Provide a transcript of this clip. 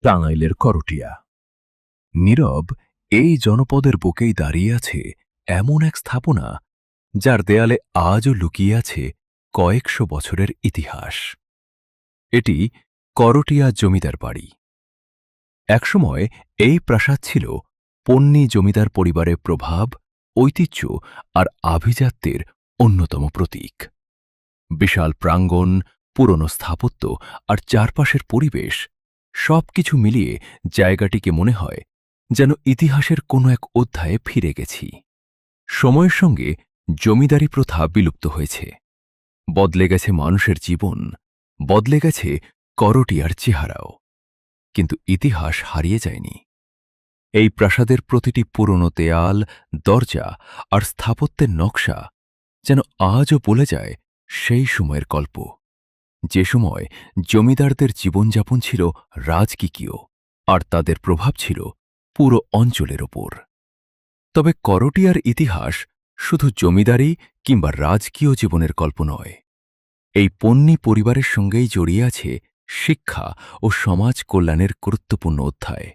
টাঙ্গাইলের করটিয়া। নীরব এই জনপদের বুকেই দাঁড়িয়ে আছে এমন এক স্থাপনা, যার দেয়ালে আজও লুকিয়ে আছে কয়েকশো বছরের ইতিহাস। এটি করটিয়া জমিদার বাড়ি। একসময় এই প্রাসাদ ছিল পন্নী জমিদার পরিবারের প্রভাব, ঐতিহ্য আর আভিজাত্যের অন্যতম প্রতীক। বিশাল প্রাঙ্গণ, পুরনো স্থাপত্য আর চারপাশের পরিবেশ সবকিছু মিলিয়ে জায়গাটিকে মনে হয় যেন ইতিহাসের কোনো এক অধ্যায়ে ফিরে গেছি। সময়ের সঙ্গে জমিদারি প্রথা বিলুপ্ত হয়েছে, বদলে গেছে মানুষের জীবন, বদলে গেছে করটিয়ার চেহারাও, কিন্তু ইতিহাস হারিয়ে যায়নি। এই প্রাসাদের প্রতিটি পুরনো দেয়াল, দরজা আর স্থাপত্যের নকশা যেন আজও বলে যায় সেই সময়ের গল্প, যে সময় জমিদারদের জীবনযাপন ছিল রাজকীয় আর তাদের প্রভাব ছিল পুরো অঞ্চলের ওপর। তবে করটিয়ার ইতিহাস শুধু জমিদারি কিংবা রাজকীয় জীবনের গল্প নয়। এই পন্নী পরিবারের সঙ্গেই জড়িয়ে আছে শিক্ষা ও সমাজ কল্যাণের গুরুত্বপূর্ণ অধ্যায়।